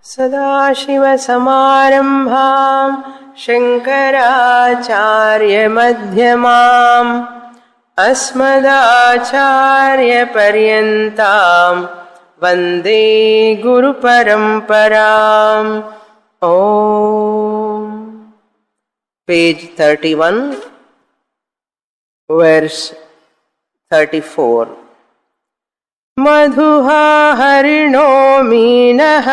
सदाशिवसमारम्भां शङ्कराचार्यमध्यमाम् अस्मदाचार्यपर्यन्तां वन्दे गुरुपरम्पराम्. Om. Page 31, verse 34. Madhuha harino मीनः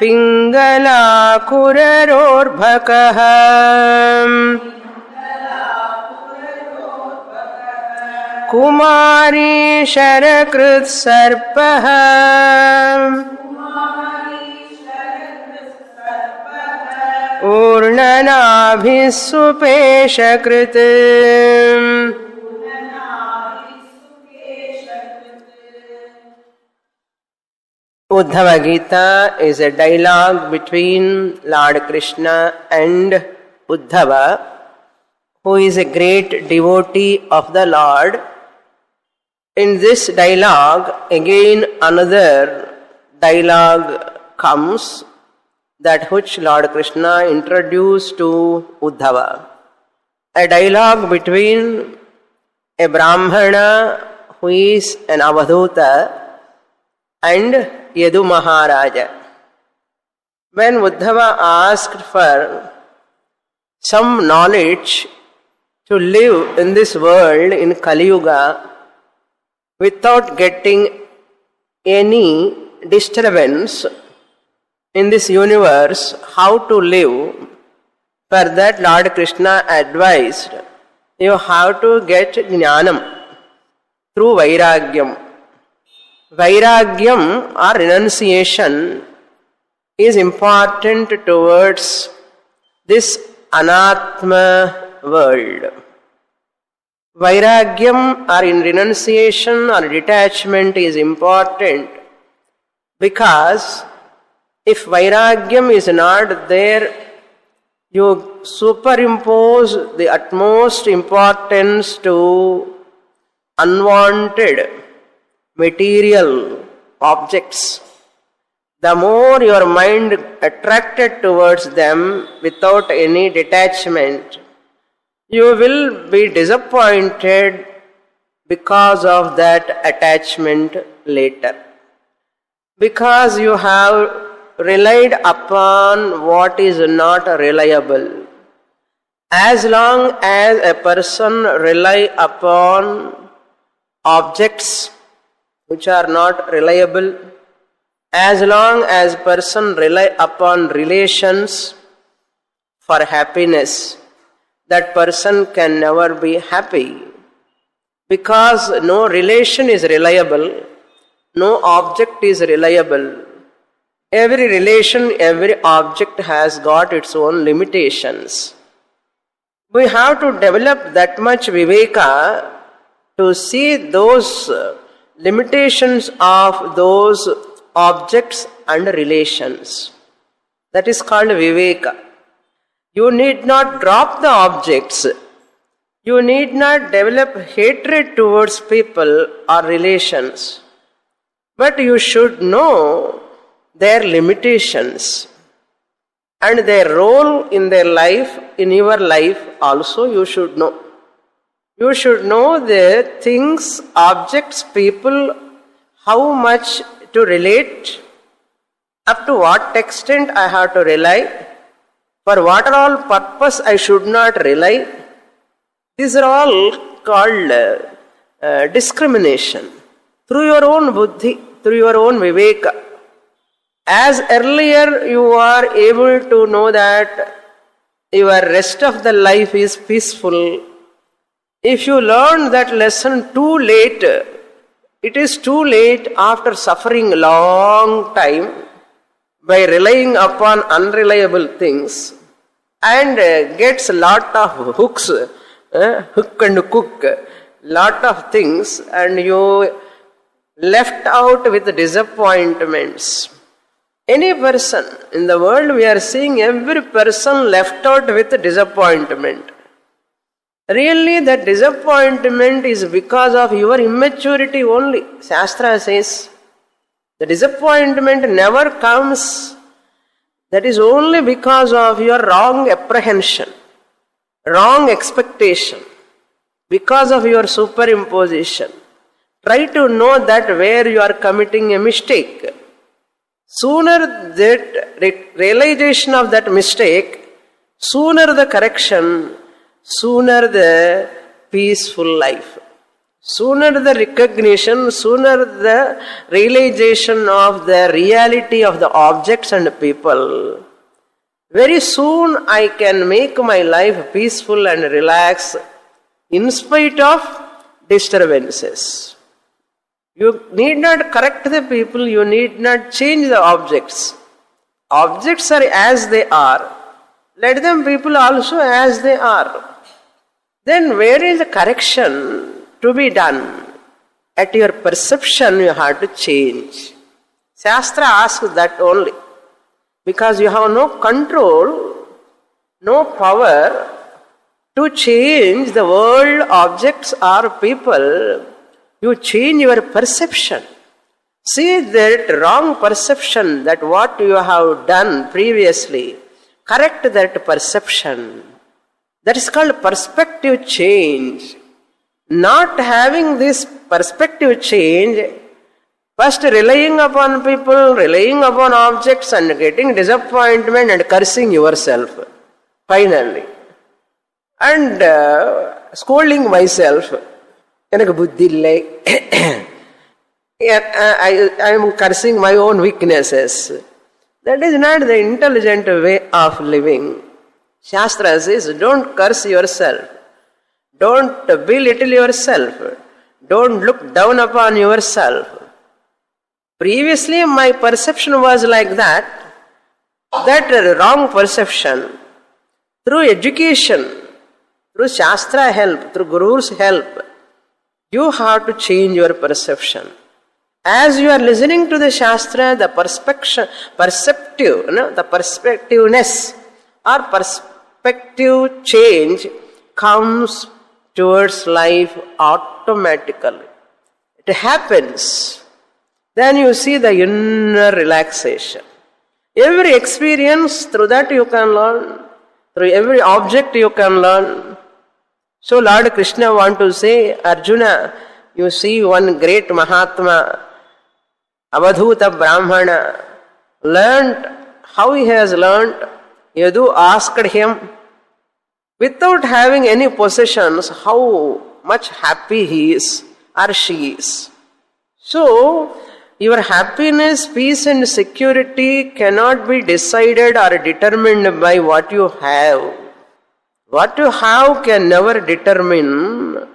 पिङ्गलाकुररोर्भकः कुमारी शरकृत्सर्पः ऊर्णनाभिः सुपेशकृत्. Uddhava Gita is a dialogue between Lord Krishna and Uddhava, who is a great devotee of the Lord. In this dialogue, again another dialogue comes, that which Lord Krishna introduced to Uddhava. A dialogue between a Brahmana who is an Avadhuta and Yadu Maharaja. When Uddhava asked for some knowledge to live in this world in Kali Yuga without getting any disturbance in this universe, how to live, for that Lord Krishna advised, you have to get jnanam through vairagyam. Vairagyam or renunciation is important towards this anatma world. Vairagyam or in renunciation or detachment is important because if vairagyam is not there, you superimpose the utmost importance to unwanted material objects. The more your mind attracted towards them without any detachment, you will be disappointed because of that attachment later. Because you have relied upon what is not reliable. As long as a person rely upon objects which are not reliable, as long as person rely upon relations for happiness, that person can never be happy. Because no relation is reliable, no object is reliable. Every relation, every object has got its own limitations. We have to develop that much viveka to see those limitations of those objects and relations. That is called viveka. You need not drop the objects. You need not develop hatred towards people or relations. But you should know their limitations and their role in their life, in your life also you should know. You should know the things, objects, people, how much to relate, up to what extent I have to rely, for what all purpose I should not rely. These are all called discrimination. Through your own buddhi, through your own viveka. As earlier you are able to know that your rest of the life is peaceful, if you learn that lesson too late, it is too late after suffering a long time by relying upon unreliable things and gets a lot of hooks, hook and cook, lot of things, and you left out with disappointments. Any person in the world, we are seeing every person left out with disappointment. Really, that disappointment is because of your immaturity only. Shastra says, the disappointment never comes. That is only because of your wrong apprehension, wrong expectation, because of your superimposition. Try to know that where you are committing a mistake. Sooner that realization of that mistake, sooner the correction, sooner the peaceful life. Sooner the recognition, sooner the realization of the reality of the objects and people. Very soon I can make my life peaceful and relaxed in spite of disturbances. You need not correct the people, you need not change the objects. Objects are as they are. Let them people also as they are. Then where is the correction to be done? At your perception you have to change. Shastra asks that only. Because you have no control, no power to change the world, objects or people. You change your perception. See that wrong perception, that what you have done previously, correct that perception. That is called perspective change. Not having this perspective change, first relying upon people, relying upon objects and getting disappointment and cursing yourself, finally. And scolding myself. எனக்கு புத்தி இல்லை. I am cursing my own weaknesses. That is not the intelligent way of living. Shastra says, don't curse yourself. Don't belittle yourself. Don't look down upon yourself. Previously my perception was like that. That wrong perception, through education, through Shastra help, through Guru's help, you have to change your perception. As you are listening to the Shastra, the the perspectiveness or perspective change comes towards life automatically. It happens. Then you see the inner relaxation. Every experience, through that you can learn. Through every object you can learn. So Lord Krishna want to say, Arjuna, you see one great Mahatma, Avadhuta Brahmana, learned how he has learned. Yadu asked him, without having any possessions, how much happy he is or she is. So, your happiness, peace and security cannot be decided or determined by what you have. What you have can never determine,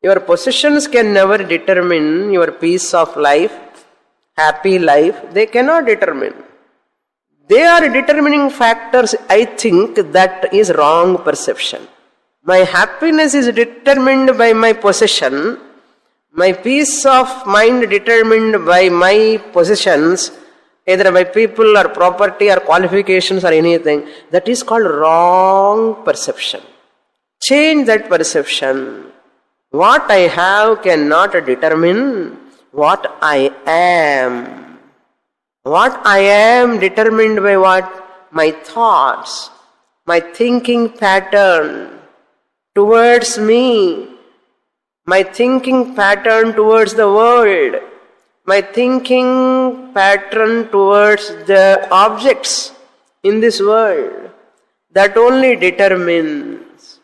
your possessions can never determine your peace of life, happy life. They cannot determine. They are determining factors. I think that is wrong perception. My happiness is determined by my possession. My peace of mind determined by my possessions, either by people or property or qualifications or anything. That is called wrong perception. Change that perception. What I have cannot determine what I am. What I am determined by what? My thoughts, my thinking pattern towards me, my thinking pattern towards the world, my thinking pattern towards the objects in this world. That only determines.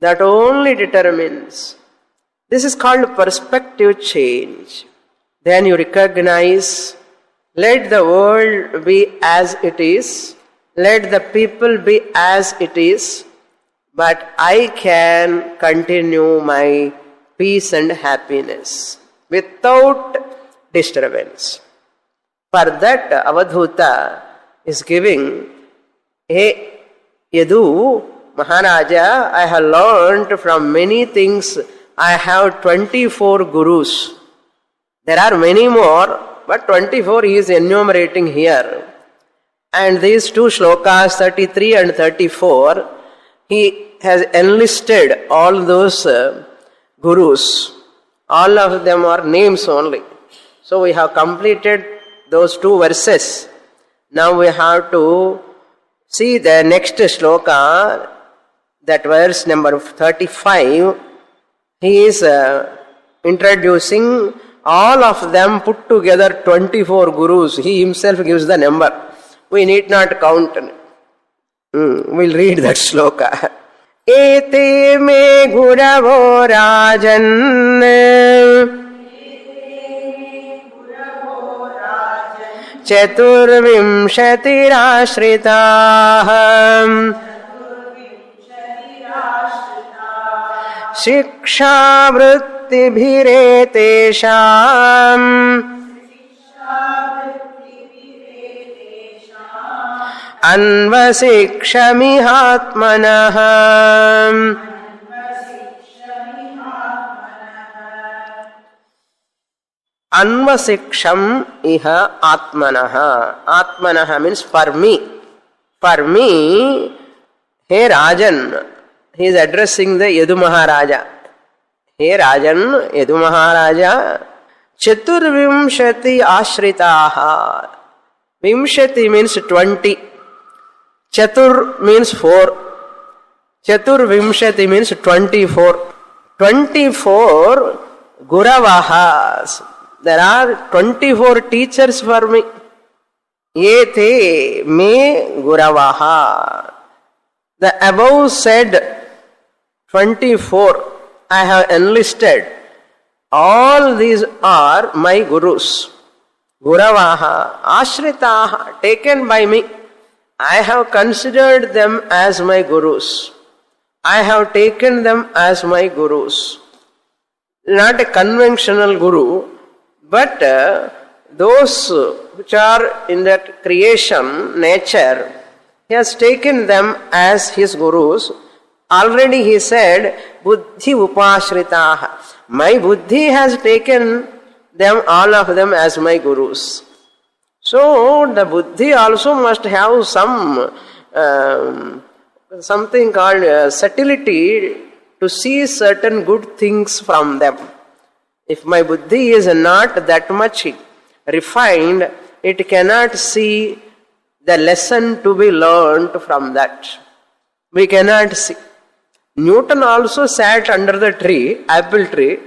That only determines. This is called perspective change. Then you recognize, let the world be as it is, let the people be as it is, but I can continue my peace and happiness without disturbance. For that, Avadhuta is giving, hey, Yadu, Maharaja, I have learned from many things. I have 24 gurus. There are many more, but 24 he is enumerating here. And these two shlokas, 33 and 34, he has enlisted all those gurus. All of them are names only. So we have completed those 2 verses. Now we have to see the next shloka, that verse number 35. He is introducing all of them put together 24 gurus. He himself gives the number. We need not count. We'll read that shloka. Ete me guravo rajan chaturvimshatirashritah शिक्षा वृत्तिभिरेतेषाम् अन्वशिक्षमिहात्मनः अन्वशिक्षम इह आत्मनः. आत्मनः means for me. For me, hey Rajan, he is addressing the Yadu Maharaja. Hey Rajan, Yadu Maharaja, Chaturvimshati Ashritaha. Vimshati means 20. Chatur means 4. Chaturvimshati means 24. 24 Guravahas. There are 24 teachers for me. Yete me Guravaha. The above said 24 I have enlisted. All these are my gurus. Guravaha, Ashritaha, taken by me. I have considered them as my gurus. I have taken them as my gurus. Not a conventional guru, but those which are in that creation, nature, he has taken them as his gurus. Already he said, Buddhi upashritaha. My buddhi has taken them, all of them, as my gurus. So the buddhi also must have something called subtlety to see certain good things from them. If my buddhi is not that much refined, it cannot see the lesson to be learned from that. We cannot see. Newton also sat under the tree, apple tree.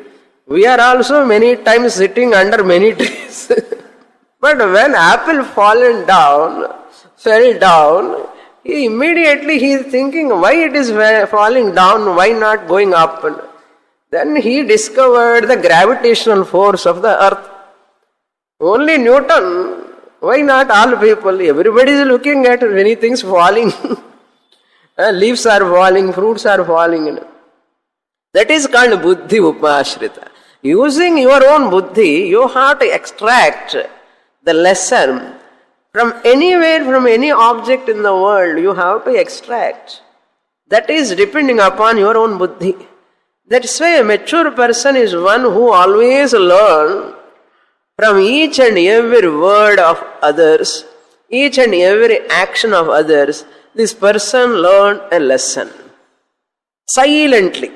We are also many times sitting under many trees. But when apple fell down, he is thinking why it is falling down, why not going up? Then he discovered the gravitational force of the earth. Only Newton, why not all people? Everybody is looking at many things falling. Leaves are falling, fruits are falling. That is called buddhi upashrita. Using your own buddhi, you have to extract the lesson from anywhere, from any object in the world, you have to extract. That is depending upon your own buddhi. That's why a mature person is one who always learns from each and every word of others, each and every action of others. This person learned a lesson silently.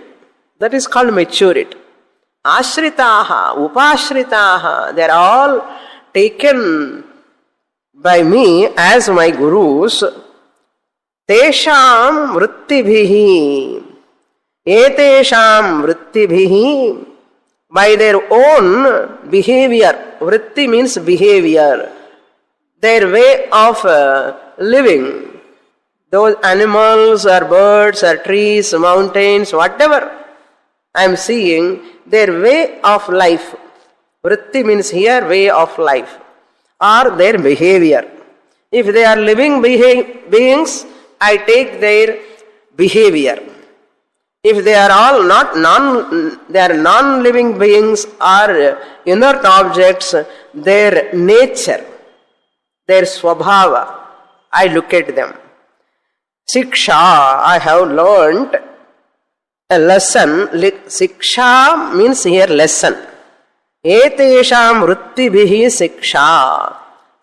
That is called maturity. Ashritaha, upashritaha, they are all taken by me as my gurus. Tesham vrittibhihi, etesham vrittibhihi, by their own behavior. Vritti means behavior. Their way of living. Those animals or birds or trees, mountains, whatever I am seeing, their way of life. Vritti means here way of life. Or their behavior. If they are living beings, I take their behavior. If they are all they are non-living beings or inert objects, their nature, their swabhava, I look at them. Siksha, I have learned a lesson. Siksha means here lesson. Etesham vrittibhihi siksha.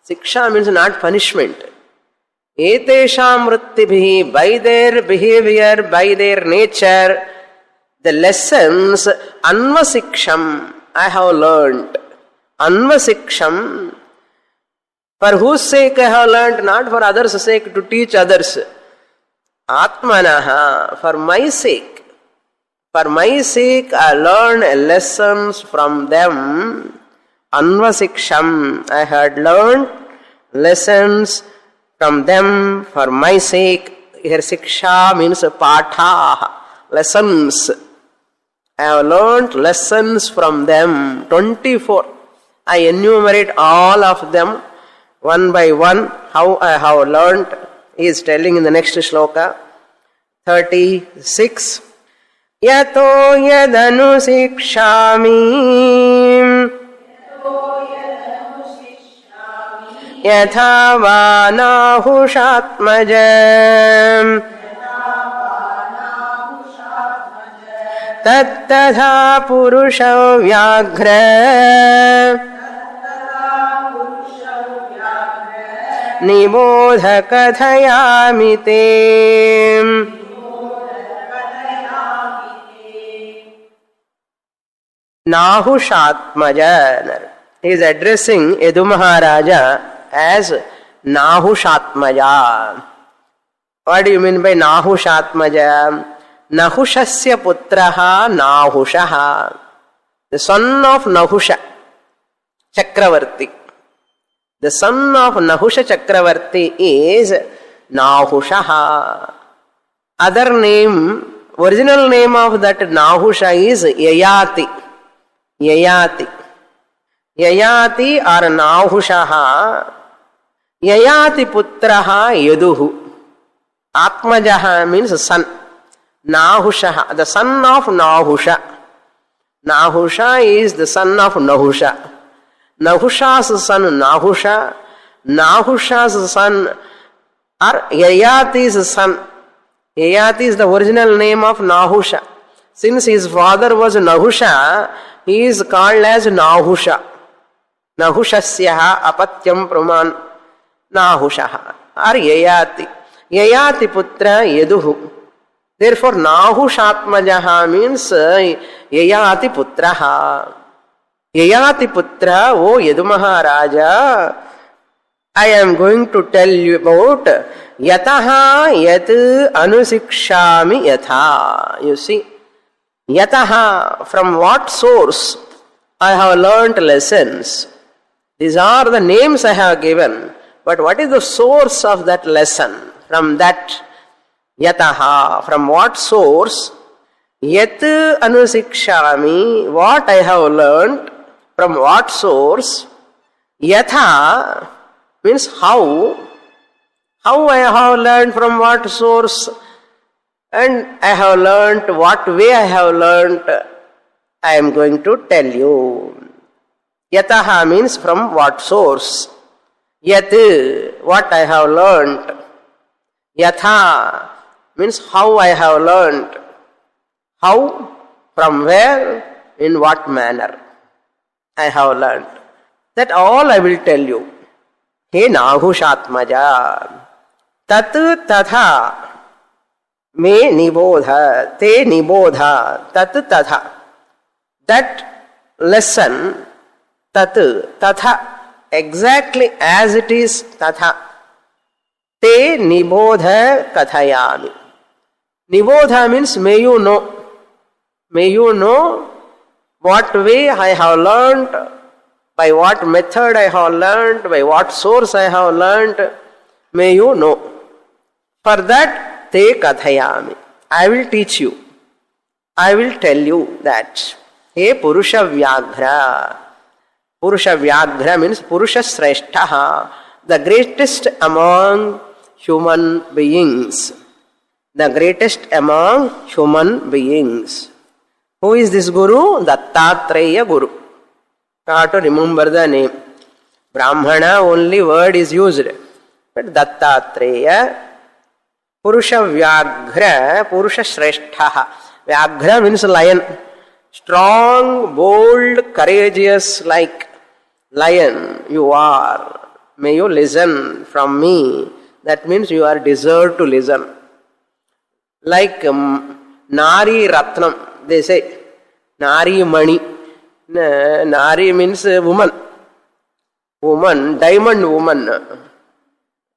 Siksha means not punishment. Etesham vrittibhi, by their behavior, by their nature, the lessons, anvasiksham, I have learned. Anvasiksham, for whose sake I have learned, not for others' sake, to teach others. Atmanaha, for my sake. For my sake, I learn lessons from them. Anvasiksham, I had learned lessons from them for my sake. Here siksha means patha, lessons. I have learned lessons from them. 24. I enumerate all of them one by one, how I have learned. He is telling in the next shloka. 36. Yato yadanu sikshami yatha vanahushatmajam tattadha purusha vyaghra nibodha kathayami te. Nahushatmaja. He is addressing Yadu Maharaja as Nahushatmaja. What do you mean by Nahushatmaja? Nahushasya putraha Nahushaha. The son of Nahusha Chakravarti. The son of Nahusha Chakravarti is Nahushaha. Other name, original name of that Nahusha is Yayati. Yayati. Yayati or Nahushaha. Yayati putraha Yaduhu. Atmajaha means son. Nahushaha, the son of Nahusha. Nahusha is the son of Nahusha. Nahusha's son Nahusha. Nahusha's son or Yayati's son. Yayati is the original name of Nahusha. Since his father was Nahusha, he is called as Nahusha. Nahushasyaha apatyam praman Nahushaha or Yayati. Yayati putra Yaduhu. Therefore, Nahushatmajaha means Yayati putraha. Yayati putra, O Yadu Maharaja, I am going to tell you about Yataha Yat Anusikshami Yatha. You see, Yataha, from what source I have learnt lessons. These are the names I have given. But what is the source of that lesson? From that Yataha, from what source? Yat Anusikshami, what I have learnt. From what source? Yatha means how. How I have learned, from what source, and I have learned, what way I have learned, I am going to tell you. Yataha means from what source. Yat, what I have learned. Yatha means how I have learned. How, from where, in what manner I have learned. That all I will tell you. He Nahushatmaja. Tat tatha me nibodha, te nibodha, tat tatha. That lesson, tat tatha, exactly as it is, tatha. Te nibodha kathayami. Nibodha means may you know. May you know what way I have learned, by what method I have learned, by what source I have learned. May you know. For that, te kathayami. I will teach you. I will tell you that. He Purusha Vyaghra. Purusha Vyaghra means Purusha Sreshtaha, the greatest among human beings. The greatest among human beings. Who is this Guru? Dattatreya Guru. You have to remember the name. Brahmana only word is used. But Dattatreya, Purusha Vyaghra, Purusha Sreshtaha. Vyaghra means lion. Strong, bold, courageous like lion you are. May you listen from me That means you are deserved to listen. Like Nari Ratnam, they say, Nari Mani. Nari means woman. Woman, diamond woman.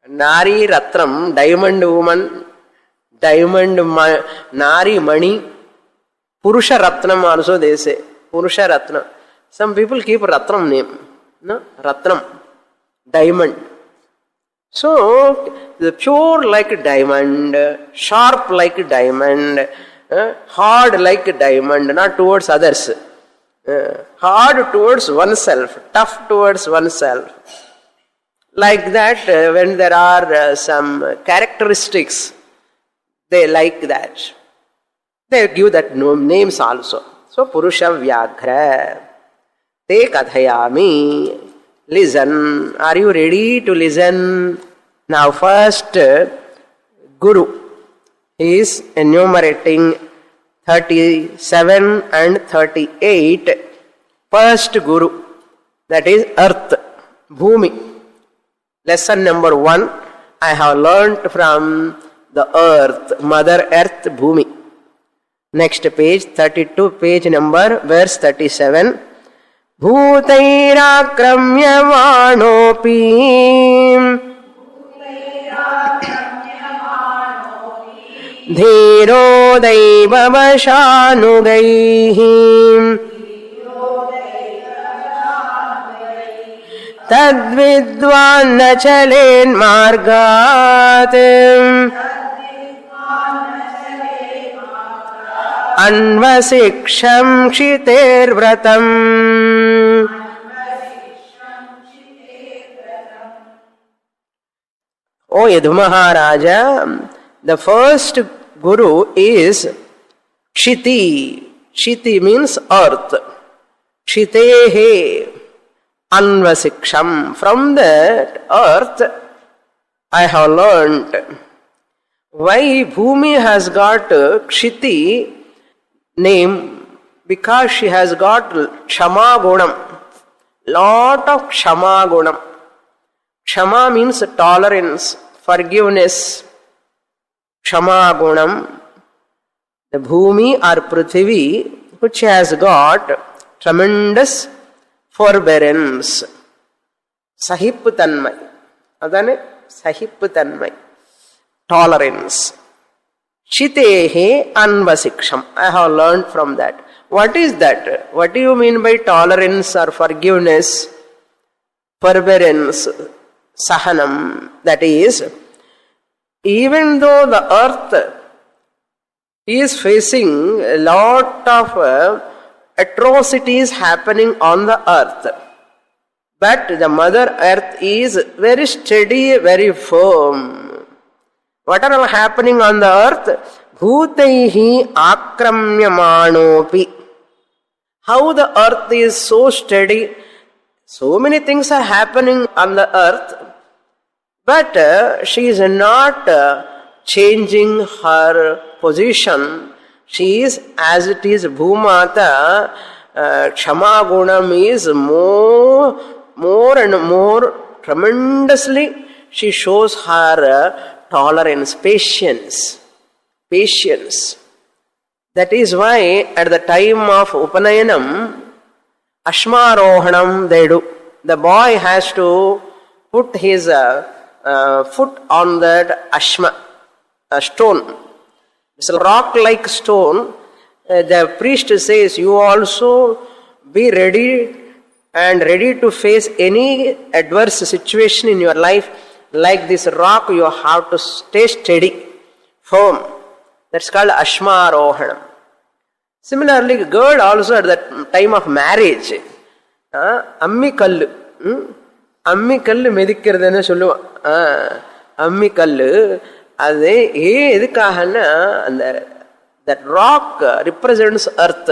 Nari Ratnam, diamond woman. Nari Mani. Purusha Ratnam also they say. Purusha Ratnam. Some people keep Ratnam name. No? Ratnam. Diamond. So, the pure like diamond, sharp like diamond, hard like diamond, not towards others. Hard towards oneself, tough towards oneself. Like that, when there are some characteristics, they like that. They give that names also. So, Purusha Vyaghra. Te kathayami. Listen. Are you ready to listen? Now first, Guru. He is enumerating 37 and 38. First Guru. That is Earth. Bhumi. Lesson number 1. I have learnt from the Earth. Mother Earth Bhumi. Next page, 32, page number, verse 37. Bhutairakramyamanopi dhiro daivavashanugaihi tadvidvan nachalen margat Anvasiksham Kshiter Vratam. O Yadu Maharaja, the first Guru is Kshiti. Kshiti means earth. Kshitehe Anvasiksham. From that earth, I have learnt. Why Bhumi has got Kshiti name? Because she has got Kshama Gunam. Lot of Kshama Gunam. Kshama means tolerance, forgiveness. Kshama Gunam. The Bhumi or Prithvi, which has got tremendous forbearance. Sahiptanmai. Adane Sahiptanmai. Tolerance. Chitehe anvasiksham. I have learned from that. What is that? What do you mean by tolerance or forgiveness? Forbearance, sahanam. That is, even though the earth is facing a lot of atrocities happening on the earth, but the mother earth is very steady, very firm. What are happening on the earth? Bhutaihi akramyamanopi. How the earth is so steady. So many things are happening on the earth. But she is not changing her position. She is as it is. Bhumata Kshama Gunam is more and more tremendously. She shows her tolerance, patience. That is why at the time of Upanayanam, Ashmarohanam they do. The boy has to put his foot on that Ashma, a stone. It's a rock-like stone. The priest says, you also be ready and ready to face any adverse situation in your life. Like this rock, you have to stay steady, firm. That's called Ashmarohanam. Similarly, girl also at the time of marriage, Ammi Kallu. Ammi Kallu medikkiradhanu solluva. Ammi Kallu, adu edukahana that rock represents earth.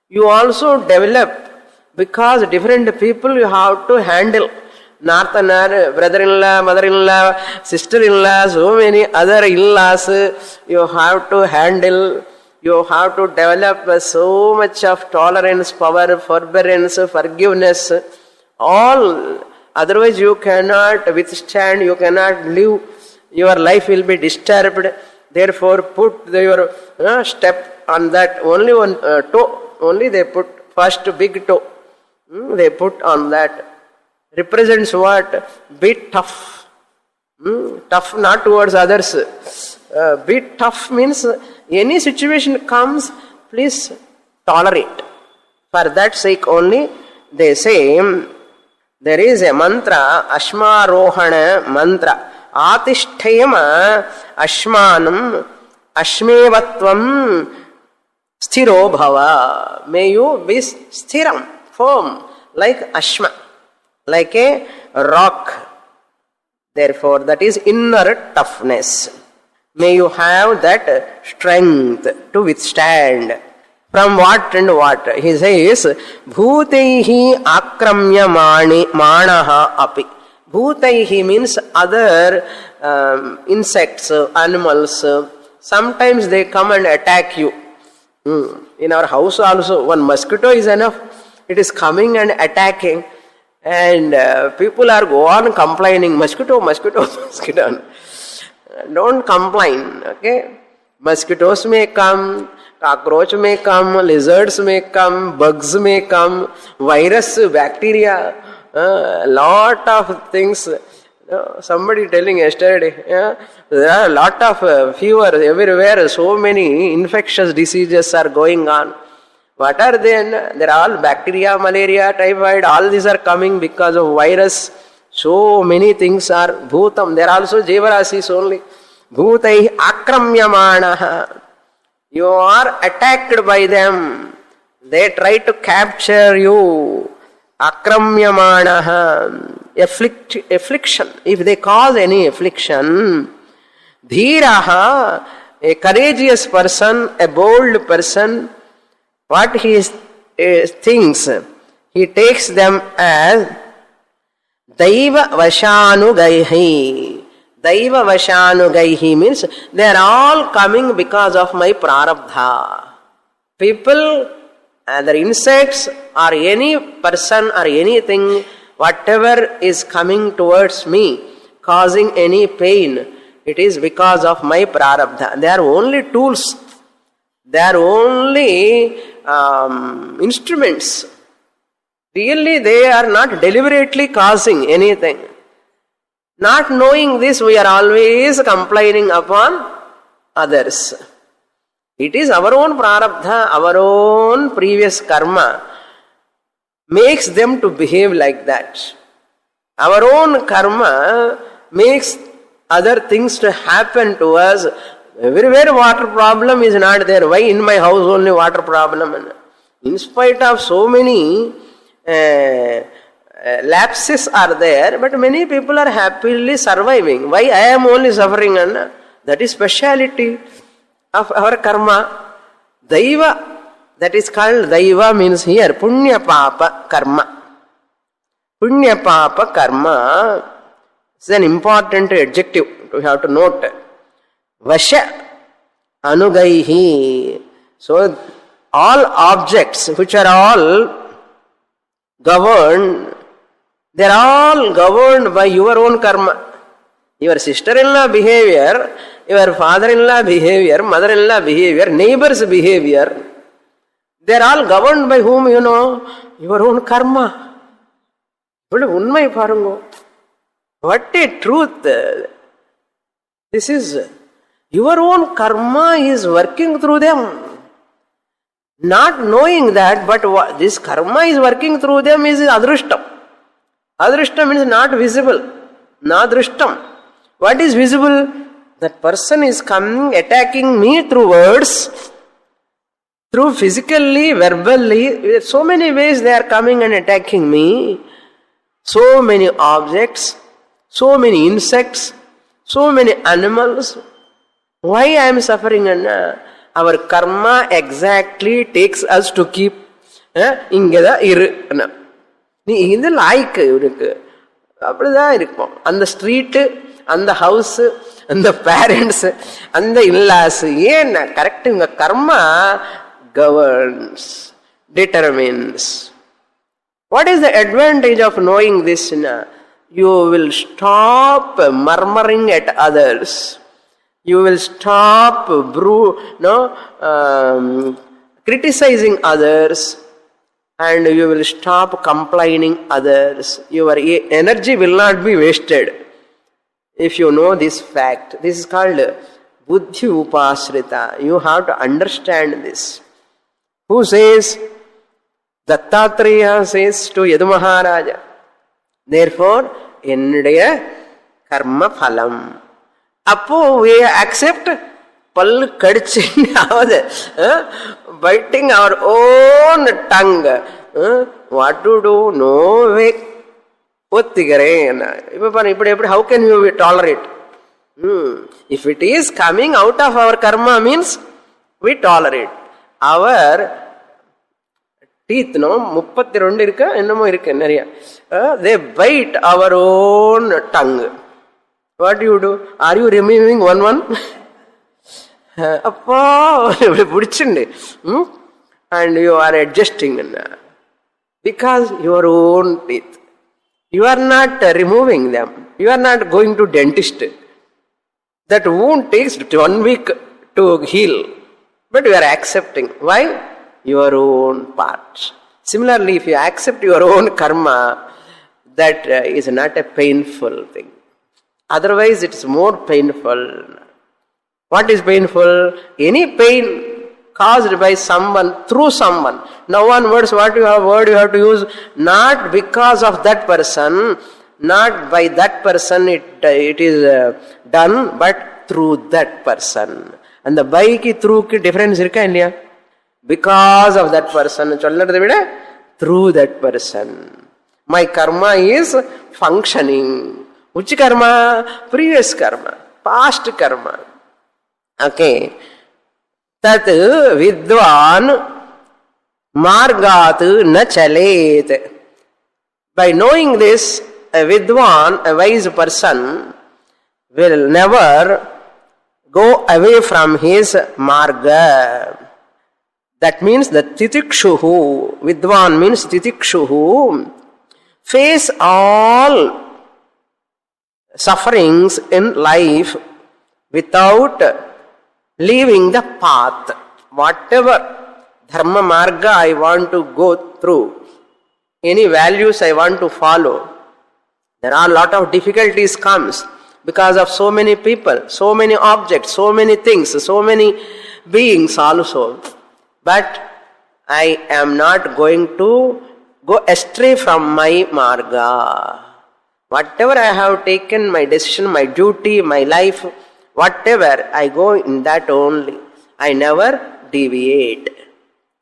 You also develop because different people you have to handle. Narthanar, brother-in-law, mother-in-law, sister-in-law, so many other in-laws you have to handle. You have to develop so much of tolerance, power, forbearance, forgiveness, all. Otherwise you cannot withstand, you cannot live your life will be disturbed. Therefore, put your step on that. Only one toe. Only they put first big toe. They put on that. Represents what? Be tough. Tough not towards others. Be tough means any situation comes, please tolerate. For that sake only they say there is a mantra, Ashmarohana mantra. Atishtayama ashmanam ashmevatvam sthiro bhava. May you be sthiram, firm, like ashma, like a rock. Therefore, that is inner toughness. May you have that strength to withstand. From what and what? He says, Bhutaihi akramya manaha api. Bhutaihi means other insects, animals. Sometimes they come and attack you. In our house also, one mosquito is enough. It is coming and attacking. And people are go on complaining, mosquito, mosquito, mosquito. Don't complain, okay? Mosquitoes may come, cockroach may come, lizards may come, bugs may come, virus, bacteria, lot of things. Somebody telling yesterday, there are a lot of fever everywhere, so many infectious diseases are going on. What are they? They are all bacteria, malaria, typhoid, all these are coming because of virus. So many things are bhutam. They are also jivarasis only. Bhutai akramyamanaha. You are attacked by them. They try to capture you. Akramyamanaha. Affliction. If they cause any affliction. Dhiraha. A courageous person, a bold person, what he thinks, he takes them as Daiva Vashanugaihi. Daiva Vashanugaihi means they are all coming because of my prarabdha. People, either insects or any person or anything, whatever is coming towards me, causing any pain, it is because of my prarabdha. They are only tools. They are only instruments. Really, they are not deliberately causing anything. Not knowing this, we are always complaining upon others. It is our own prarabdha, our own previous karma makes them to behave like that. Our own karma makes other things to happen to us. Everywhere water problem is not there. Why in my house only water problem? In spite of so many lapses are there, but many people are happily surviving. Why I am only suffering? That is speciality of our karma. Daiva, that is called Daiva means here Punya Papa Karma. Punya Papa Karma is an important adjective to have to note. Vasha Anugaihi. So all objects which are all governed, they are all governed by your own karma. Your sister-in-law behavior, your father-in-law behavior, mother-in-law behavior, neighbor's behavior, they are all governed by whom? Your own karma. Unmai parango. What a truth. This is your own karma is working through them. Not knowing that, but this karma is working through them is adrushtam. Adrushtam means not visible. Nadrushtam. What is visible? That person is coming, attacking me through words, through physically, verbally. So many ways they are coming and attacking me. So many objects, so many insects, so many animals. Why I am suffering? Our karma exactly takes us to keep ingeda iru. நீ இந்த லாய்க்கு இருக்கு அப்படிதான் இருக்கும். அந்த street, அந்த house, அந்த parents, அந்த இல்லாஸ், ஏன் கரெக்ட் உங்க karma governs, determines. What is the advantage of knowing this? you will stop murmuring at others. You will stop criticizing others, and you will stop complaining others. Your energy will not be wasted if you know this fact. This is called buddhi upasrita. You have to understand this. Who says? Dattatreya says to Yadu Maharaja, therefore, ennuடைய karma phalam. Appo we accept pallu kadichinavathu, biting our own tongue. What to do? No way. How can you tolerate? If it is coming out of our karma, means we tolerate. Our teeth, no, 32 irukka, ennamo irukku nariya. They bite our own tongue. What do you do? Are you removing one? And you are adjusting because your own teeth. You are not removing them. You are not going to dentist. That wound takes 1 week to heal. But you are accepting. Why? Your own part. Similarly, if you accept your own karma, that is not a painful thing. Otherwise, it is more painful. What is painful? Any pain caused by someone, through someone. Now on words, word you have to use, not because of that person, not by that person it is done, but through that person. And the by ki through ki difference irka illaya? Because of that person, through that person. My karma is functioning. Which karma? Previous karma, past karma. Okay. Tat vidvan margat na chalet. By knowing this, a vidwan, a wise person, will never go away from his marga. That means the titikshuhu, vidwan means titikshuhu, face all sufferings in life without leaving the path. Whatever dharma marga I want to go through, any values I want to follow, there are a lot of difficulties comes because of so many people, so many objects, so many things, so many beings also. But I am not going to go astray from my marga. Whatever I have taken, my decision, my duty, my life, whatever, I go in that only. I never deviate.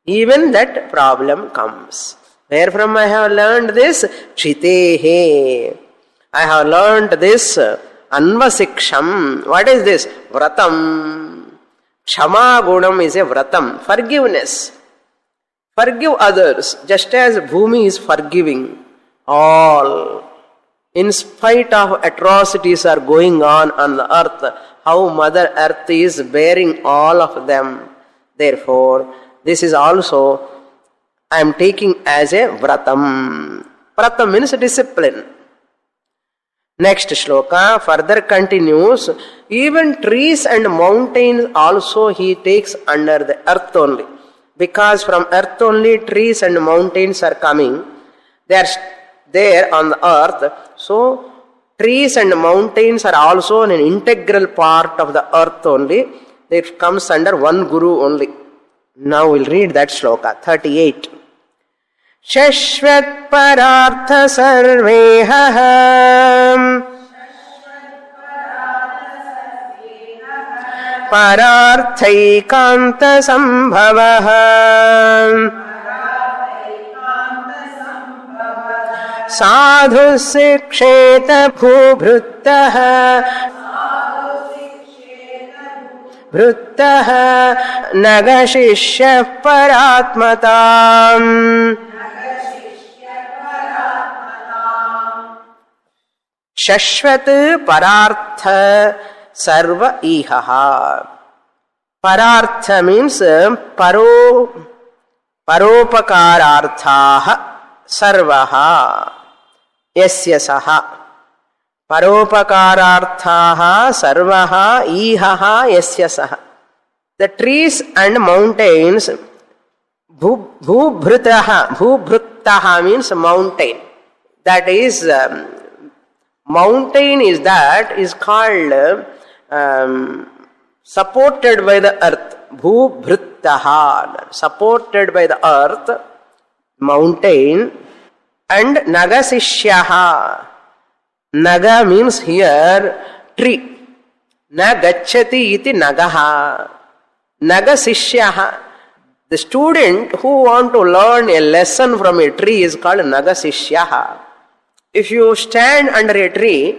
Even that problem comes. Where from I have learned this? Chitehe. I have learned this anvasiksham. What is this? Vratam. Kshama gunam is a vratam. Forgiveness. Forgive others, just as Bhumi is forgiving all. In spite of atrocities are going on the earth, how Mother Earth is bearing all of them. Therefore, this is also I am taking as a vratam. Vratam means discipline. Next shloka further continues, even trees and mountains also he takes under the earth only. Because from earth only trees and mountains are coming. They are there on the earth. So, trees and mountains are also an integral part of the earth only. It comes under one guru only. Now we'll read that shloka, 38. Shashvat parartha sarvehaham pararthaikanta sambhavaham sadhu siksheta bhubhruttah Vruttah nagashishya paratmatam. Shashvat parartha sarva ihaha. Parartha means paropakararthaha sarvaha. Yasya saha. Paropakaraarthaha sarvaha ihaha yasya saha. The trees and mountains, bhubhrutaha means mountain. That is, mountain is called supported by the earth. Bhubhrutaha, supported by the earth, mountain. And nagasishyaha. Naga means here tree. Nagacchati iti nagaha. Nagasishyaha. The student who want to learn a lesson from a tree is called nagasishyaha. If you stand under a tree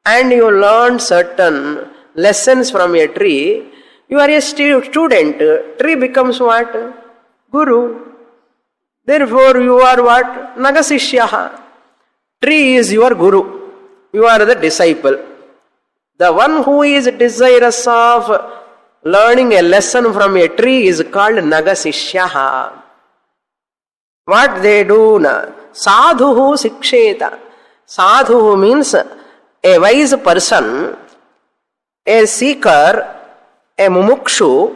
and you learn certain lessons from a tree, you are a student. Tree becomes what? Guru. Therefore you are what? Nagasishyaha. Tree is your guru. You are the disciple. The one who is desirous of learning a lesson from a tree is called nagasishyaha. What they do na? Sadhuhu siksheta. Sadhuhu means a wise person, a seeker, a mumukshu,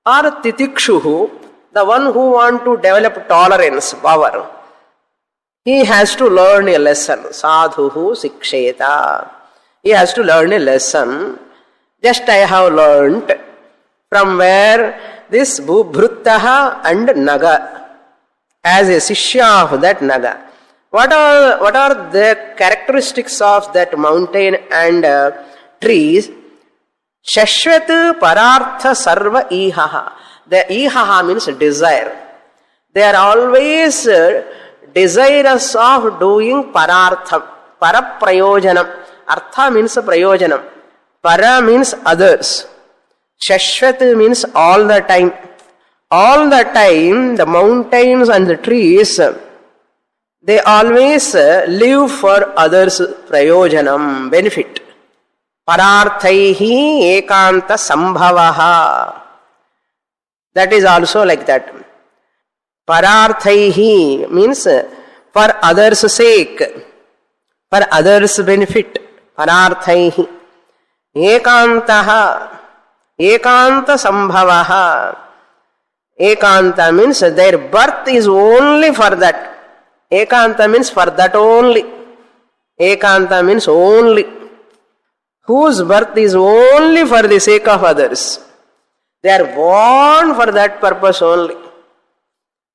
or titikshuhu, the one who want to develop tolerance, power. He has to learn a lesson. Sadhuhu siksheta. He has to learn a lesson. Just I have learnt from where this Bhubhruttaha and Naga, as a Sishya of that Naga. What are the characteristics of that mountain and trees? Shashvat parartha sarva ihaha. The ihaha means desire. They are always desirous of doing parartham. Paraprayojanam. Artha means prayojanam. Para means others. Shashvat means all the time. All the time, the mountains and the trees, they always live for others' prayojanam, benefit. Pararthaihi ekanta sambhavaha. That is also like that. Pararthaihi means for others' sake, for others' benefit. Pararthaihi. Ekantaha. Ekanta sambhavaha. Ekanta means their birth is only for that. Ekanta means for that only. Ekanta means only. Whose birth is only for the sake of others. They are born for that purpose only.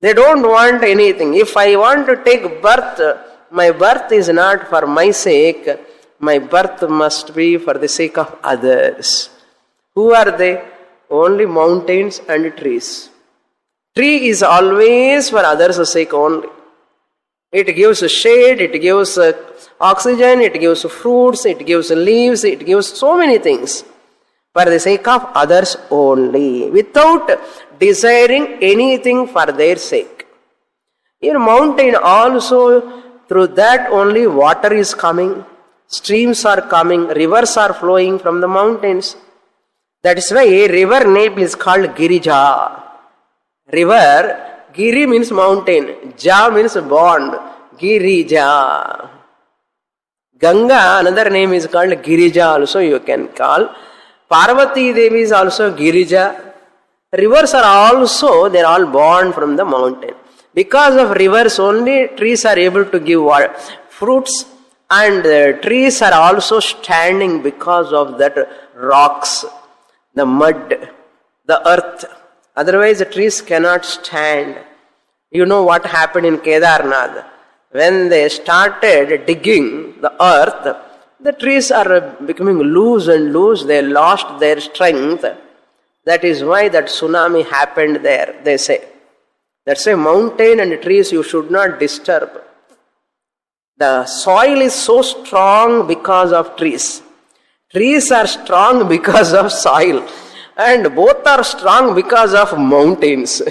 They don't want anything. If I want to take birth, my birth is not for my sake. My birth must be for the sake of others. Who are they? Only mountains and trees. Tree is always for others' sake only. It gives shade, it gives oxygen, it gives fruits, it gives leaves, it gives so many things for the sake of others only, without desiring anything for their sake. In mountain also, through that only water is coming, streams are coming, rivers are flowing from the mountains. That is why a river name is called Girija. River, Giri means mountain, Ja means bond, Girija. Ganga, another name is called Girija also you can call. Parvati Devi is also Girija. Rivers are also, they are all born from the mountain. Because of rivers only, trees are able to give fruits, and trees are also standing because of that rocks, the mud, the earth. Otherwise the trees cannot stand. You know what happened in Kedarnath. When they started digging the earth, the trees are becoming loose and loose. They lost their strength. That is why that tsunami happened there, they say. That's why mountain and trees you should not disturb. The soil is so strong because of trees. Trees are strong because of soil. And both are strong because of mountains.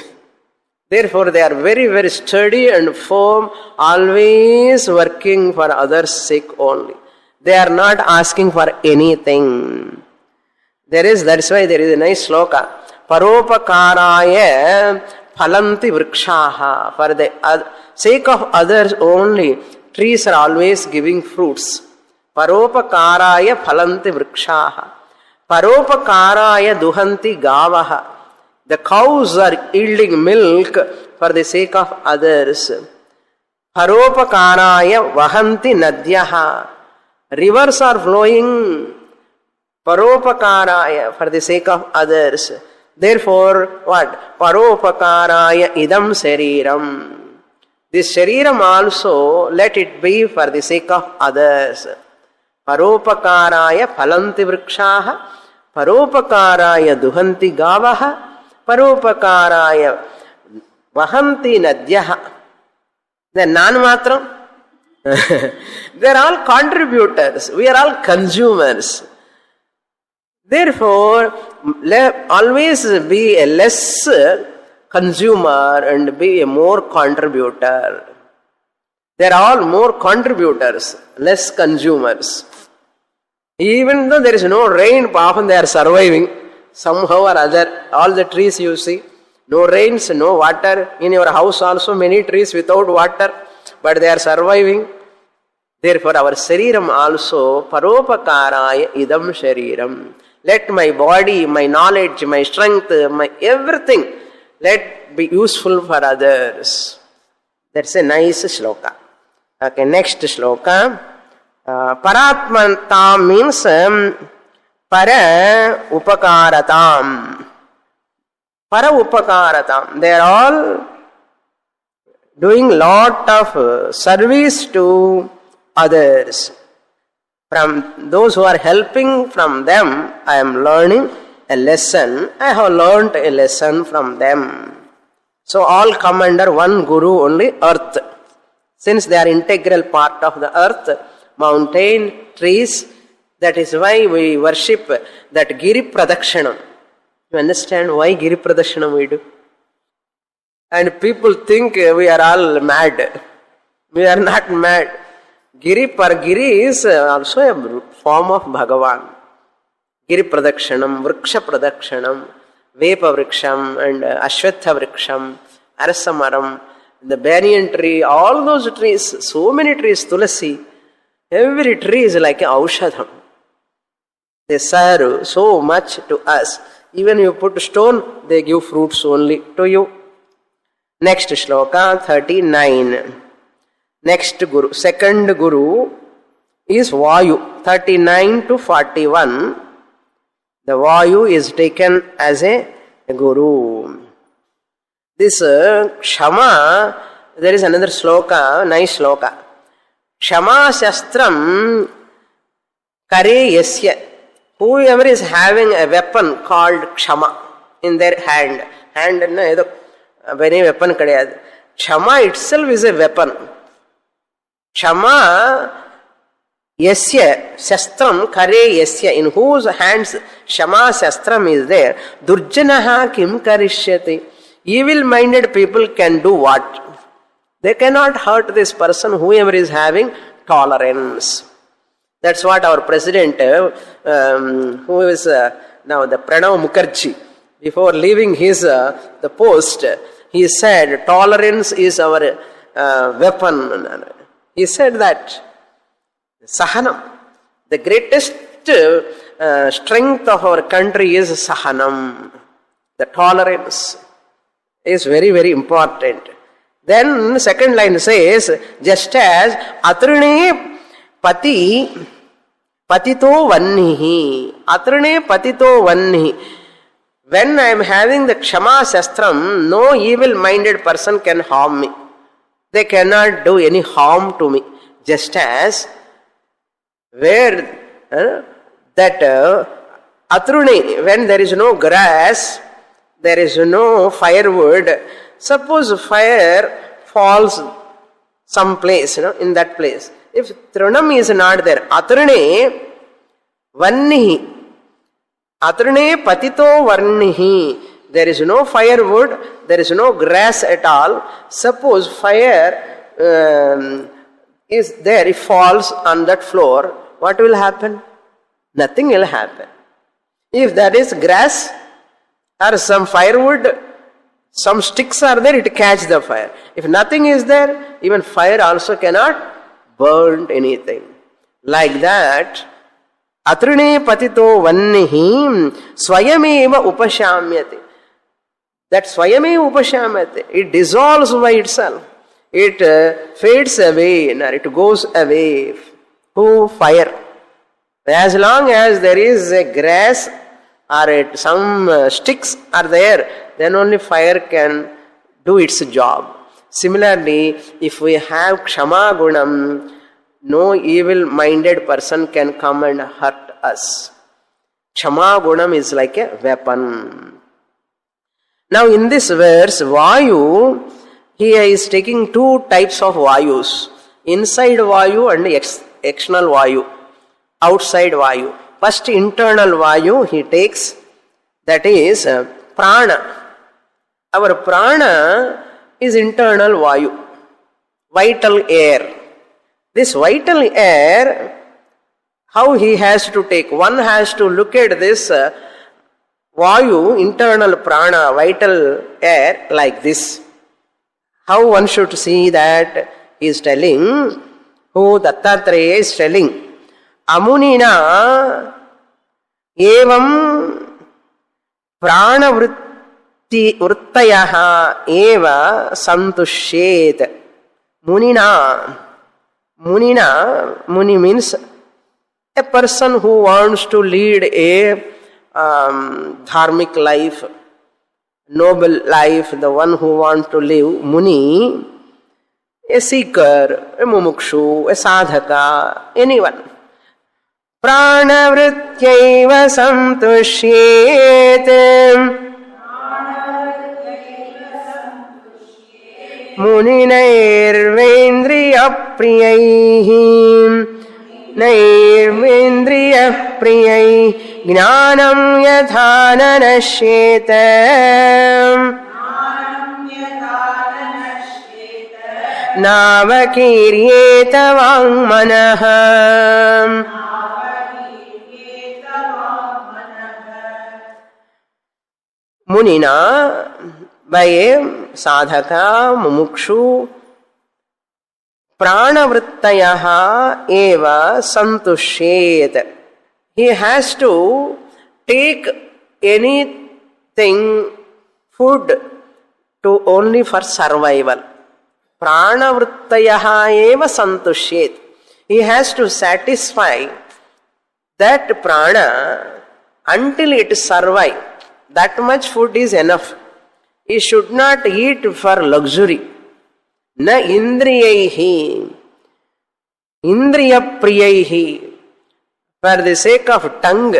Therefore, they are very, very sturdy and firm, always working for others' sake only. They are not asking for anything. That's why there is a nice sloka. Paropakaraya phalanti vrikshaha. For the sake of others only, trees are always giving fruits. Paropakārāya phalanti vrikṣāha. Paropakārāya duhanti gāvaha. The cows are yielding milk for the sake of others. Paropakārāya vahanti nadyaha. Rivers are flowing paropakārāya, for the sake of others. Therefore, what? Paropakārāya idam shariram. This shariram also, let it be for the sake of others. Paropakārāya phalanti vrikṣāha. Paropakārāya duhanti gāvaha. Paropakārāya vahanti nadyaha. The non-matram. They are all contributors. We are all consumers. Therefore, always be a less consumer and be a more contributor. They are all more contributors, less consumers. Even though there is no rain, often they are surviving somehow or other. All the trees you see, no rains, no water. In your house also many trees without water, but they are surviving. Therefore, our shariram also, paropakārāya idam shariram. Let my body, my knowledge, my strength, my everything, let be useful for others. That's a nice shloka. Okay, next shloka. Paratmantam means para upakaratam. Para upakaratam. They are all doing lot of service to others. From those who are helping from them, I am learning a lesson. I have learned a lesson from them. So all come under one guru only, earth. Since they are integral part of the earth, mountain, trees, that is why we worship that Giri Pradakshanam. You understand why Giri Pradakshanam we do? And people think we are all mad. We are not mad. Giri is also a form of Bhagavan. Giri Pradakshanam, Vriksha Pradakshanam, Vepa Vriksham and Ashwatha Vriksham, Arasamaram, the banyan tree, all those trees, so many trees, Tulasi, every tree is like an Aushadham. They serve so much to us. Even you put stone, they give fruits only to you. Next shloka, 39. Next guru, second guru is Vayu, 39 to 41. The Vayu is taken as a guru. This Kshama, there is another shloka, nice shloka. Kshama Shastram Kare Yasya. Whoever is having a weapon called Kshama in their hand, very weapon kadayadu. Kshama itself is a weapon. Kshama yasya shastram kare yasya, in whose hands Kshama shastram is there. Durjanaha kim karishyati. Evil-minded people can do what? They cannot hurt this person, whoever is having tolerance. That's what our president, who is now the Pranav Mukherjee, before leaving his the post, he said, tolerance is our weapon. He said that Sahanam, the greatest strength of our country is Sahanam. The tolerance is very, very important. Then second line says, just as Atrine Pati Patito Vannihi. Atrine Patito Vannihi. When I am having the Kshama Shastram, no evil-minded person can harm me. They cannot do any harm to me. Just as where that Atrune, when there is no grass, there is no firewood. Suppose fire falls someplace, in that place. If Trunam is not there, Atrune Vannihi. Atrune Patito Varnihi. There is no firewood, there is no grass at all. Suppose fire is there, it falls on that floor, what will happen? Nothing will happen. If there is grass or some firewood, some sticks are there, it catches the fire. If nothing is there, even fire also cannot burn anything. Like that, atrine patito vannihi swayameva upashamyate. That swayameva upashamyate, it dissolves by itself. It fades away, or it goes away. Oh, fire. As long as there is a grass or some sticks are there, then only fire can do its job. Similarly, if we have Kshama Gunam, no evil-minded person can come and hurt us. Kshama Gunam is like a weapon. Now in this verse, Vayu, he is taking two types of Vayus. Inside Vayu and external Vayu. Outside Vayu. First internal Vayu he takes, that is Prana. Our Prana is internal Vayu. Vital air. This vital air, how he has to take? One has to look at this Vayu, internal Prana, vital air like this. How one should see that? He is telling, who Dattatreya is telling, Amunina evam prana vrittayaha eva santushet. Muni means a person who wants to lead a dharmic life, noble life, the one who wants to live, Muni, a seeker, a mumukshu, a sadhaka, anyone. Pranavrityaiva santushyet Muninairvendriya priyai Gnanam yatha nanashyeta Navakiryeta vangmanaha. Munina, by a sadhaka, mumukshu, pranavrittayaha eva santushyet. He has to take anything, food, to only for survival. Pranavrittayaha eva santushyet. He has to satisfy that prana until it survives. That much food is enough. He should not eat for luxury. Na indriyaihi, indriya priyaihi. For the sake of tongue,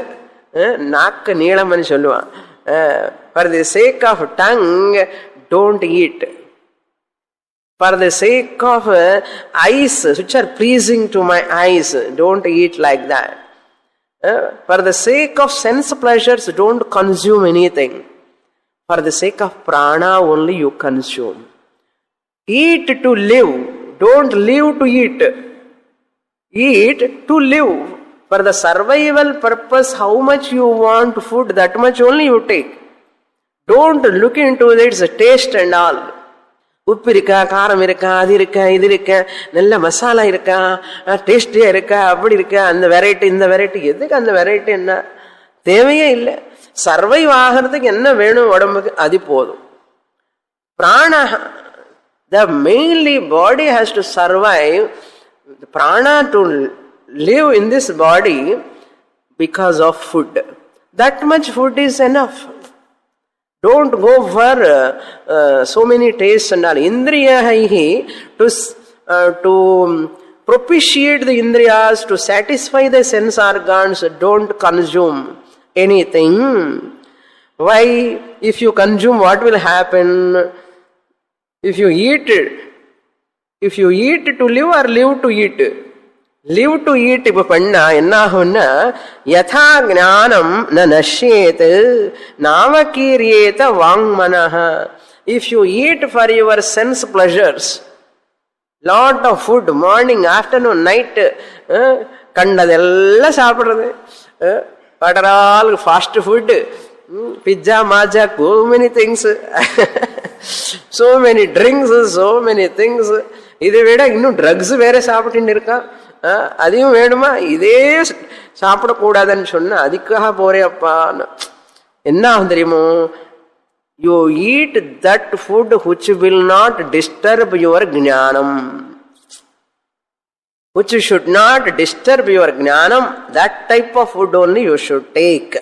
naak neelamani solluva. For the sake of tongue, don't eat. For the sake of eyes, which are pleasing to my eyes, don't eat like that. For the sake of sense pleasures, don't consume anything. For the sake of prana only you consume. Eat to live, don't live to eat. Eat to live. For the survival purpose, how much you want food, that much only you take. Don't look into its taste and all. உப்பு இருக்கா, காரம் இருக்கா, அது இருக்கா, இது இருக்கா, நல்ல மசாலா இருக்கா, டேஸ்டியா இருக்கா, அப்படி இருக்கா, அந்த வெரைட்டி இந்த வெரைட்டி, எதுக்கு அந்த வெரைட்டி? என்ன தேவையே இல்லை. சர்வைவ் ஆகிறதுக்கு என்ன வேணும் உடம்புக்கு, அது போதும். பிராண, the mainly body has to survive, the prana to live in this body because of food. That much food is enough. Don't go for so many tastes and all. Indriyaihi, to propitiate the indriyas, to satisfy the sense organs, don't consume anything. Why? If you consume, what will happen? If you eat to live or live to eat? Live to eat இப்ப பண்ணா என்ன ஆகும்னா யதா ஞானம் ந நஷ்யேத் நாமகீரியேத வாங்மனஹ. If you eat for your sense pleasures, lot of food, morning, afternoon, night, கண்டதெல்லாம் சாப்பிடுறது, what are all fast food, pizza, maja, so many things, so many drinks, so many things. இதை விட இன்னும் ட்ரக்ஸ் வேற சாப்பிட்டு இருக்கா. அதையும் வேணுமா, இதே சாப்பிடக்கூடாதுன்னு சொன்னா அதுக்காக போறேன் அப்பான்னு என்ன ஆகும் தெரியுமோ, you eat that food which will not disturb your ஞானம், which should not disturb your ஞானம், that type of food only you should take.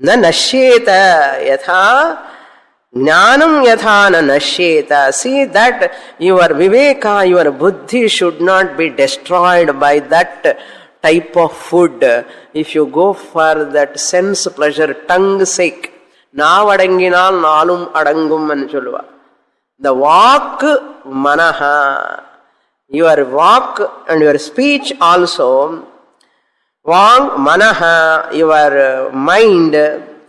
na nashyeta yatha ஞானம் யதா ந நஷ்யேத. See that your viveka, your buddhi should not be destroyed by that type of food. If you go for that sense pleasure, tongue sake, நாவடங்கினால் நாளும் அடங்கும் என்று சொல்லுவார். The walk manaha, your walk and your speech also, walk manaha, your mind,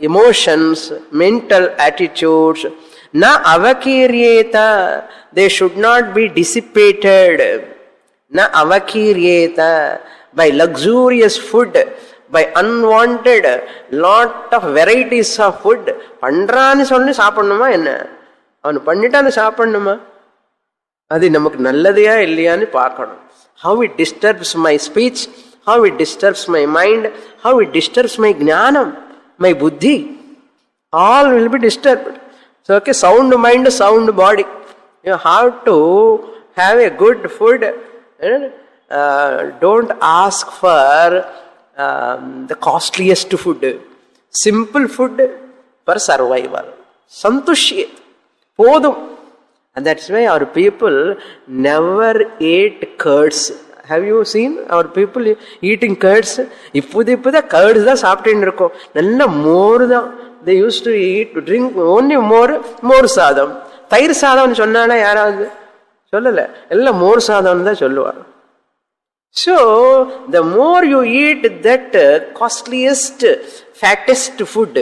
emotions, mental attitudes, na avakiryeta, they should not be dissipated. Na avakiryeta, by luxurious food, by unwanted lot of varieties of food. பண்றான்னு சொல்லி சாப்பிடணுமா என்ன, அவனு பண்ணிட்டான்னு சாப்பிடணுமா, அது நமக்கு நல்லதையா இல்லையான்னு பார்க்கணும். How it disturbs my speech, how it disturbs my mind, how it disturbs my ஞானம், my buddhi, all will be disturbed. So okay, sound mind, sound body. You have to have a good food. Don't ask for the costliest food. Simple food for survival. Santushye podum. And that's why our people never ate curds. Have you seen our people eating curds? இப்போதான் curds தான் சாப்பிட்டு இருக்கோம். நல்ல மோர் தான். They used to eat, drink only மோர் சாதம். தயிர் சாதம்னு சொன்னானா யாராவது சொல்லல, எல்லாம் மோர் சாதம் தான் சொல்லுவாங்க. So the more you eat that costliest, fattest food,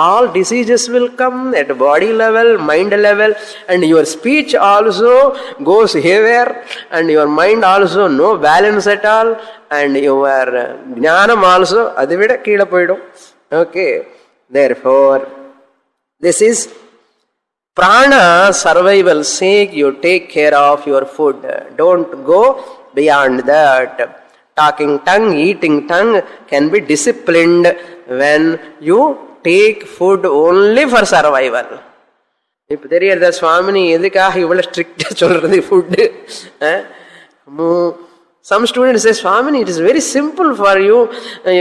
all diseases will come at body level, mind level, and your speech also goes haywire, and your mind also no balance at all, and your jnanam also adivida keela poidum. Okay, therefore this is prana survival sake, you take care of your food. Don't go beyond that. Talking tongue, eating tongue can be disciplined when you take food only for survival. இப்ப தெரியறதா சுவாமினி எதுக்காக இவ்வளவு ஸ்ட்ரிக்டா சொல்றது food. Some students say, Swamini, it is very simple for you.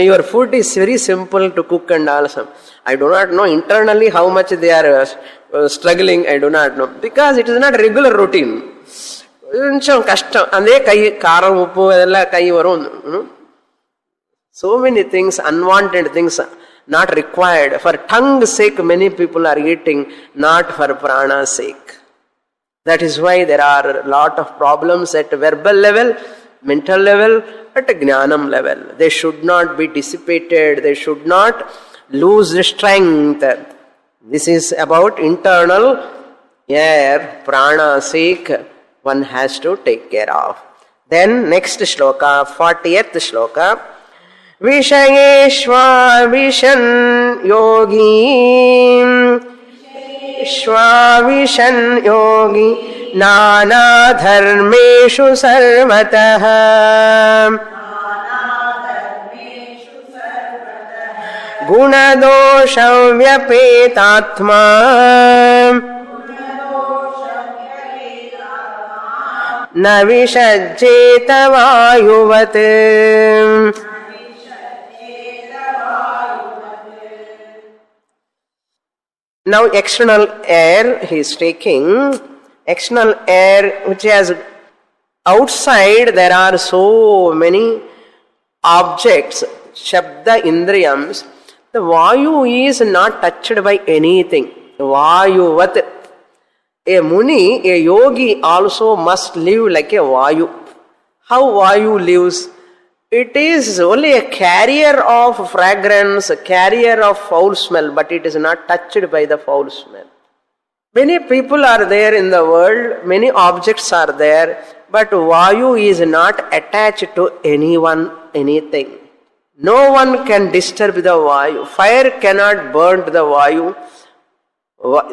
Your food is very simple to cook and all. I do not know internally how much they are struggling. I do not know. Because it is not regular routine. கொஞ்சம் கஷ்டம், அதே கை காரம் உப்பு அதெல்லாம் கை வரும். So many things, unwanted things, not required. For tongue's sake, many people are eating, not for prana's sake. That is why there are a lot of problems at verbal level, mental level, at jnanam level. They should not be dissipated. They should not lose strength. This is about internal air, prana's sake. One has to take care of. Then next shloka, 40th shloka. Vishayeshva vishan yogi, Vishwavishan yogi, nana dharmeshu sarvatah, gunadosha vyapetatma, न विषज्जेत वायुवत्. Now external air he is taking, external air which has outside there are so many objects, shabda indriyams. The vayu is not touched by anything. Vayuvat. A muni, a yogi also must live like a vayu. How vayu lives? It is only a carrier of fragrance, a carrier of foul smell, but it is not touched by the foul smell. Many people are there in the world, many objects are there, but vayu is not attached to anyone, anything. No one can disturb the vayu. Fire cannot burn the vayu.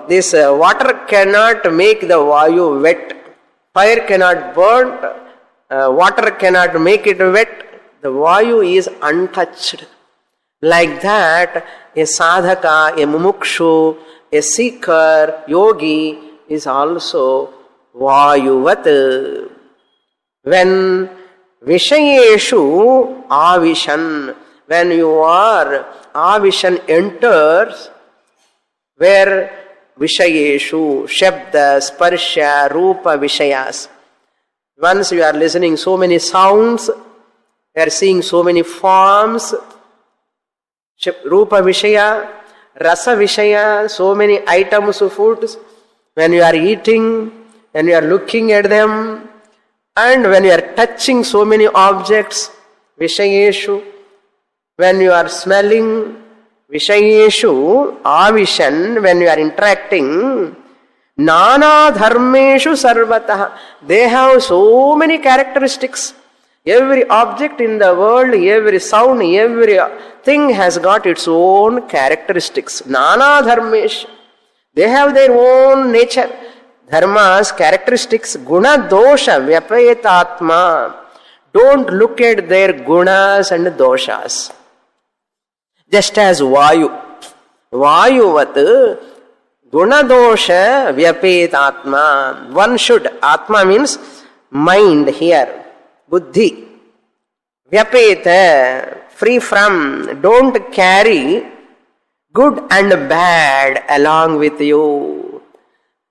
This water cannot make the vayu wet. Fire cannot burn water cannot make it wet, the Vayu is untouched. Like that, a sadhaka, a mumukshu, a seeker, yogi is also Vayuvat. When Vishayeshu Avishan, when your Avishan enters, where Vishayeshu, Shabda, Sparsha, Rupa, Vishayas. Once you are listening so many sounds, you are seeing so many forms, Rupa Vishaya, Rasa Vishaya, so many items of foods. When you are eating, when you are looking at them, and when you are touching so many objects, Vishayeshu, when you are smelling, Vishayeshu, Avishan, when you are interacting, Nana Dharmeshu Sarvatah, they have so many characteristics. Every object in the world, every sound, every thing has got its own characteristics. Nana Dharmesh. They have their own nature. Dharmas, characteristics, guna dosha, vyapayetatma. Don't look at their gunas and doshas. Just as Vayu. Vayuvat, guna dosha, vyapayetatma. One should, Atma means mind here. Buddhi. Vyapeta, free from, don't carry good and bad along with you.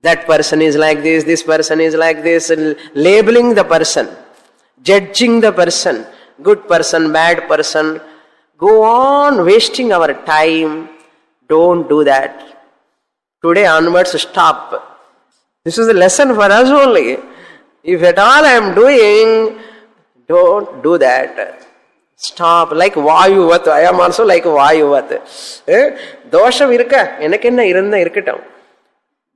That person is like this person is like this, labeling the person, judging the person, good person, bad person. Go on wasting our time. Don't do that. Today onwards, stop. This is a lesson for us only. If at all I am doing, don't do that. Stop. Like Vayuvat. I am also like Vayuvat. Dosha virka. Enakena iranda irkatam.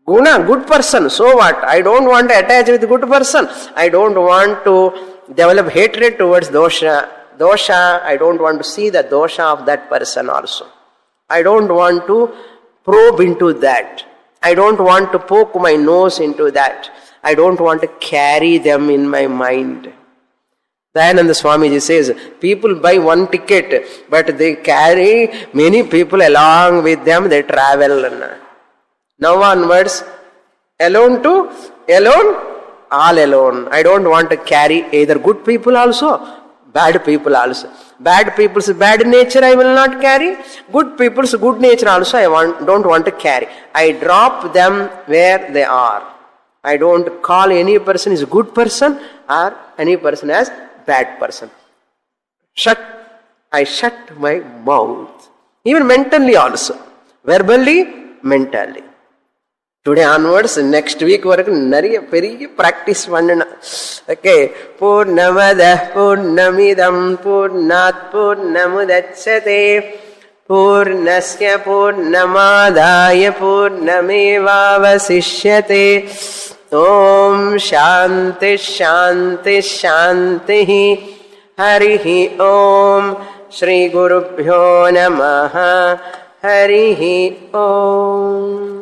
Guna, good person. So what? I don't want to attach with good person. I don't want to develop hatred towards dosha. Dosha, I don't want to see the dosha of that person also. I don't want to probe into that. I don't want to poke my nose into that. I don't want to carry them in my mind. Dayananda Swamiji says, people buy one ticket, but they carry many people along with them, they travel. Now onwards, alone to alone, all alone. I don't want to carry either good people also, bad people also. Bad people's bad nature I will not carry. Good people's good nature also I don't want to carry. I drop them where they are. I don't call any person as a good person or any person as bad person. I shut my mouth. Even mentally also. Verbally, mentally. Today onwards, next week varaku nariya periya practice pannana. Okay. Purnamada purnamidam purnat purnamudachyate purnasya purnamadaya purnamevavasishyate. Om Shanti Shanti Shanti Harihi Om Shri Gurubhyo Namaha Harihi Om.